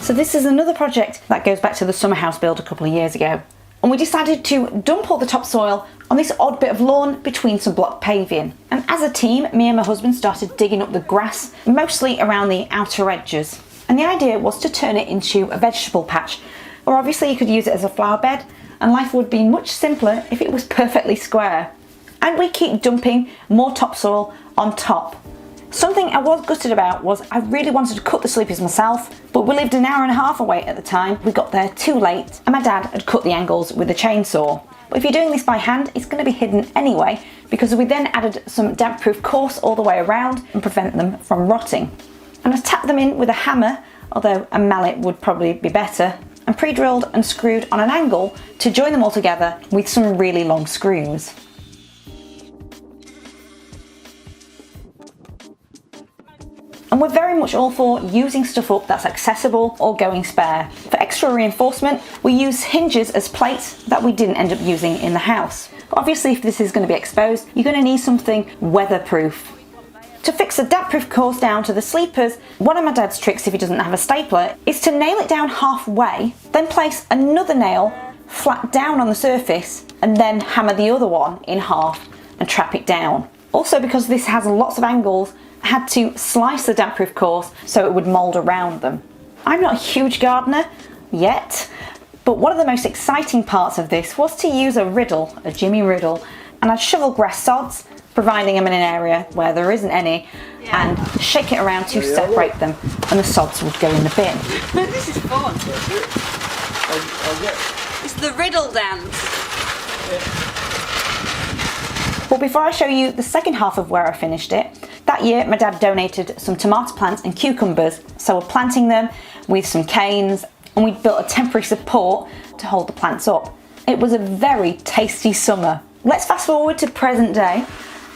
So this is another project that goes back to the summer house build a couple of years ago. And we decided to dump all the topsoil on this odd bit of lawn between some block paving. And as a team, me and my husband started digging up the grass, mostly around the outer edges. And the idea was to turn it into a vegetable patch, or obviously you could use it as a flower bed, and life would be much simpler if it was perfectly square. And we keep dumping more topsoil on top. Something I was gutted about was I really wanted to cut the sleepers myself, but we lived an hour and a half away at the time. We got there too late and my dad had cut the angles with a chainsaw. But if you're doing this by hand, it's going to be hidden anyway, because we then added some damp-proof course all the way around and prevent them from rotting. And I tapped them in with a hammer, although a mallet would probably be better, and pre-drilled and screwed on an angle to join them all together with some really long screws. And we're very much all for using stuff up that's accessible or going spare. For extra reinforcement, we use hinges as plates that we didn't end up using in the house. But obviously if this is going to be exposed, you're going to need something weatherproof. To fix the damp-proof course down to the sleepers, one of my dad's tricks if he doesn't have a stapler is to nail it down halfway, then place another nail flat down on the surface and then hammer the other one in half and trap it down. Also, because this has lots of angles, I had to slice the damp-proof course so it would mould around them. I'm not a huge gardener yet, but one of the most exciting parts of this was to use a Jimmy riddle, and I'd shovel grass sods, providing them in an area where there isn't any, and shake it around to separate them, and the sods would go in the bin. This is fun. It's the riddle dance. Well, before I show you the second half of where I finished it, that year my dad donated some tomato plants and cucumbers, so we're planting them with some canes, and we built a temporary support to hold the plants up. It was a very tasty summer. Let's fast forward to present day,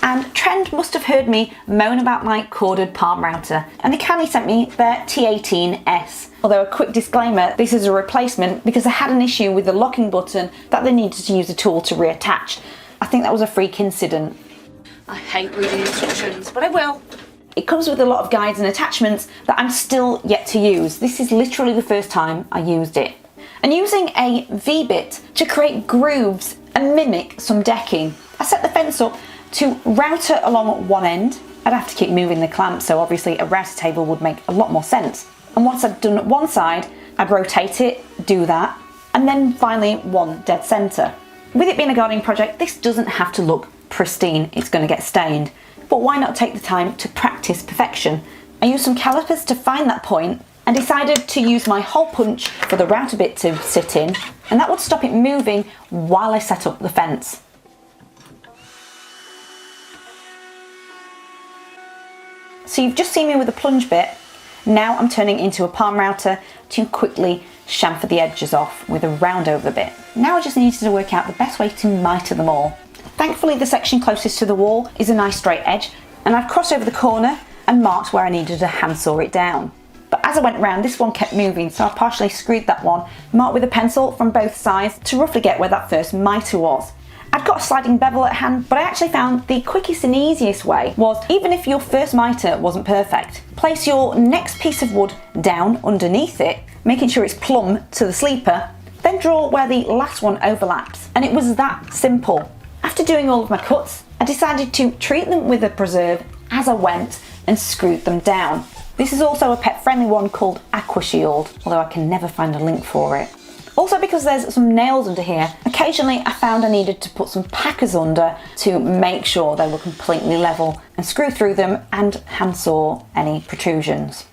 and Trend must have heard me moan about my corded palm router, and they kindly sent me their T18S. Although a quick disclaimer, this is a replacement because I had an issue with the locking button that they needed to use a tool to reattach. I think that was a freak incident. I hate reading instructions, but I will. It comes with a lot of guides and attachments that I'm still yet to use. This is literally the first time I used it. And using a V-bit to create grooves and mimic some decking, I set the fence up to router along one end. I'd have to keep moving the clamp, so obviously a router table would make a lot more sense. And once I'd done one side, I'd rotate it, do that, and then finally one dead centre. With it being a gardening project, this doesn't have to look pristine, it's going to get stained. But why not take the time to practice perfection? I used some calipers to find that point and decided to use my hole punch for the router bit to sit in, and that would stop it moving while I set up the fence. So you've just seen me with the plunge bit. Now I'm turning into a palm router to quickly chamfer the edges off with a round over bit. Now I just needed to work out the best way to mitre them all. Thankfully the section closest to the wall is a nice straight edge, and I've crossed over the corner and marked where I needed to handsaw it down. But as I went round, this one kept moving, so I partially screwed that one, marked with a pencil from both sides to roughly get where that first mitre was. I'd got a sliding bevel at hand, but I actually found the quickest and easiest way was, even if your first mitre wasn't perfect, place your next piece of wood down underneath it, making sure it's plumb to the sleeper, then draw where the last one overlaps. And it was that simple. After doing all of my cuts, I decided to treat them with a preserve as I went and screwed them down. This is also a pet-friendly one called Aqua Shield, although I can never find a link for it. Also, because there's some nails under here, occasionally I found I needed to put some packers under to make sure they were completely level and screw through them and handsaw any protrusions.